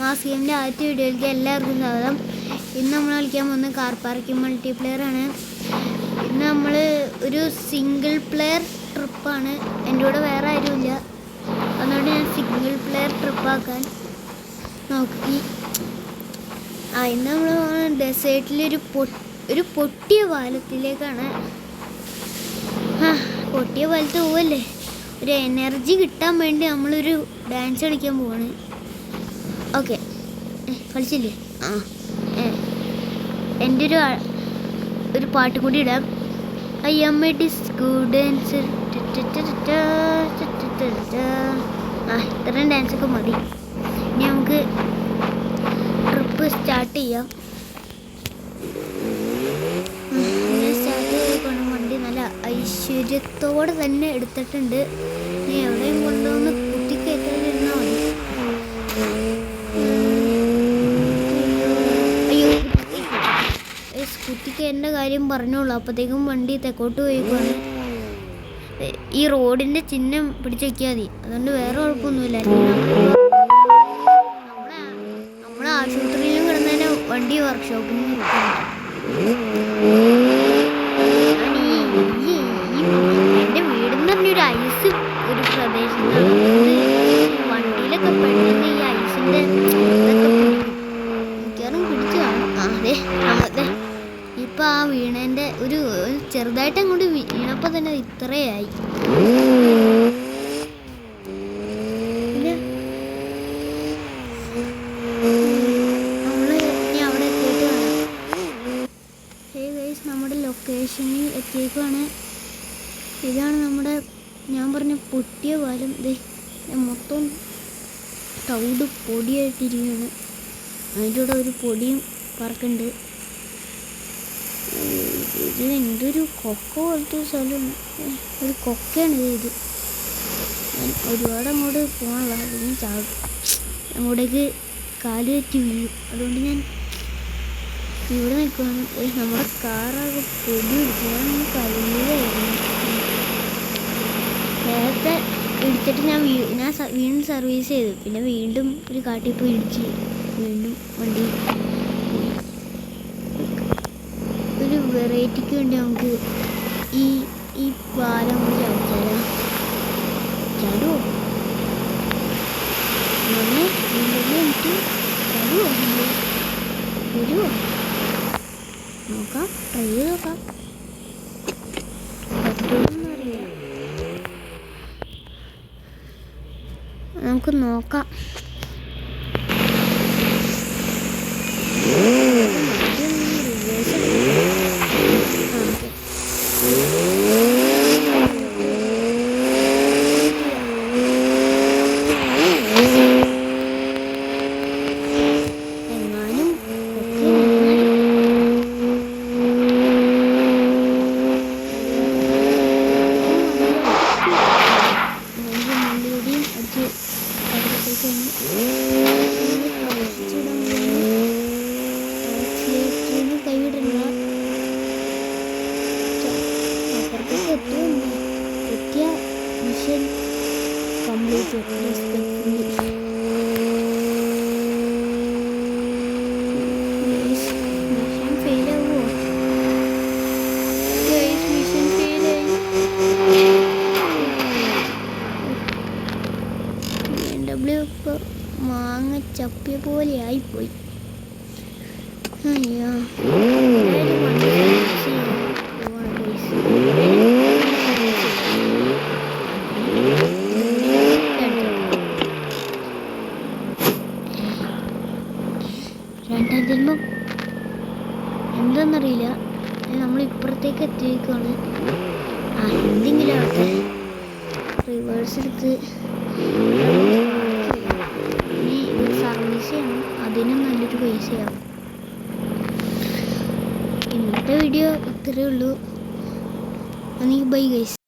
Mass ഗെയിമിൻ്റെ ആദ്യത്തെ വീഡിയോയിലേക്ക് എല്ലാവർക്കും സ്വാഗതം. ഇന്ന് നമ്മൾ കളിക്കാൻ പോകുന്ന കാർ പാർക്കിംഗ് മൾട്ടിപ്ലെയർ ആണ്. ഇന്ന് നമ്മൾ ഒരു സിംഗിൾ പ്ലെയർ ട്രിപ്പാണ്. എൻ്റെ കൂടെ വേറെ ആരുമില്ല, അതുകൊണ്ട് ഞാൻ സിംഗിൾ പ്ലെയർ ട്രിപ്പാക്കാൻ നോക്കി. ഇന്ന് നമ്മൾ ഡെസേർട്ടിലൊരു പൊട്ടിയ പാലത്തിലേക്കാണ്. പൊട്ടിയ പാലത്ത് പോവല്ലേ, ഒരു എനർജി കിട്ടാൻ വേണ്ടി നമ്മളൊരു ഡാൻസ് കളിക്കാൻ പോവാണ്. ഓക്കെ, കളിച്ചില്ലേ? എൻ്റെ ഒരു പാട്ട് കൂടി ഇടാം. I am a disco dancer. ഇത്രയും ഡാൻസൊക്കെ മതി. ഇനി നമുക്ക് ട്രിപ്പ് സ്റ്റാർട്ട് ചെയ്യാം. വണ്ടി നല്ല ഐശ്വര്യത്തോടെ തന്നെ എടുത്തിട്ടുണ്ട്. ഇനി എവിടെയും കൊണ്ടുവന്ന് കുത്തിക്കയറ്റാതിരുന്നാൽ മതി. കുത്തിക്കയറ്റേണ്ട കാര്യം പറഞ്ഞോളൂ, അപ്പോഴത്തേക്കും വണ്ടി തെക്കോട്ട് പോയിക്കോണ്. ഈ റോഡിൻ്റെ ചിഹ്നം പിടിച്ച് വയ്ക്കാൽ മതി, അതുകൊണ്ട് വേറെ കുഴപ്പമൊന്നുമില്ല. നമ്മളെ ആശുപത്രിയിലും കിടന്നതിന് വണ്ടി വർക്ക്ഷോപ്പിൽ എൻ്റെ വീടെന്ന് പറഞ്ഞൊരു ഐസ് ഒരു പ്രദേശത്താണ്. വണ്ടിയിലൊക്കെ പെട്ടെന്ന് ഈ ഐസിൻ്റെ ഇതൊക്കെ മിക്കവാറും പിടിച്ചു കാണും. അതെ ഇപ്പം ആ വീണേൻ്റെ ഒരു ചെറുതായിട്ട് അങ്ങോട്ട് വീണപ്പോൾ തന്നെ ഇത്രയായി. പിന്നെ നമ്മൾ ഇനി അവിടെ എത്തിയിട്ട് കാണാം. ഗൈസ്, നമ്മുടെ ലൊക്കേഷനിൽ എത്തിയേക്കുവാണ്. ഇതാണ് നമ്മുടെ ഞാൻ പറഞ്ഞ പൊട്ടിയ പാലം. മൊത്തം തവിട് പൊടിയായിട്ടിരിക്കുകയാണ്. അതിൻ്റെ കൂടെ ഒരു പൊടിയും പറക്കുന്നുണ്ട്. ഇത് എന്തൊരു കൊക്ക പോലത്തെ ഒരു സ്ഥലമാണ്, ഒരു കൊക്കയാണ് ഇത്. ഞാൻ ഒരുപാട് അങ്ങോട്ട് പോകാനുള്ള അതിന് ചാടും, അങ്ങോട്ടേക്ക് കാല് തെറ്റി വീഴും. അതുകൊണ്ട് ഞാൻ ഇവിടെ നിൽക്കുകയാണ്. നമ്മുടെ കാറാകെ പൊടി പിടിച്ചു. കഴിയില്ലായിരുന്നു. നേരത്തെ ഇടിച്ചിട്ട് ഞാൻ വീണ്ടും സർവീസ് ചെയ്തു. പിന്നെ വീണ്ടും ഒരു കാട്ടിൽ പോയി ഇടിച്ച് വീണ്ടും വണ്ടി പോയി. ഒരു വെറൈറ്റിക്ക് വേണ്ടി നമുക്ക് ഈ പാലം കൂടി ചവിട്ടാലോ. ചടുവോ എനിക്ക് ചടുവോ വരുമോ നോക്കാം, ട്രൈ ചെയ്ത് നോക്കാം. പറ്റുമെന്ന് അറിയില്ല, നമുക്ക് നോക്കാം. ഇപ്പോൾ മാങ്ങ ചപ്പിയ പോലെ ആയിപ്പോയി. അയ്യോ, രണ്ടാം ജന്മം എന്താണെന്നറിയില്ല. നമ്മൾ ഇപ്പുറത്തേക്ക് എത്തിയേക്കാണ്. എന്തെങ്കിലും ആവട്ടെ, റിവേഴ്സ് എടുത്ത് സർവീസ് ചെയ്യണം. അതിനും നല്ലൊരു പൈസയാവും. ഇന്നത്തെ വീഡിയോ ഇത്രയേ ഉള്ളൂ. Bye guys.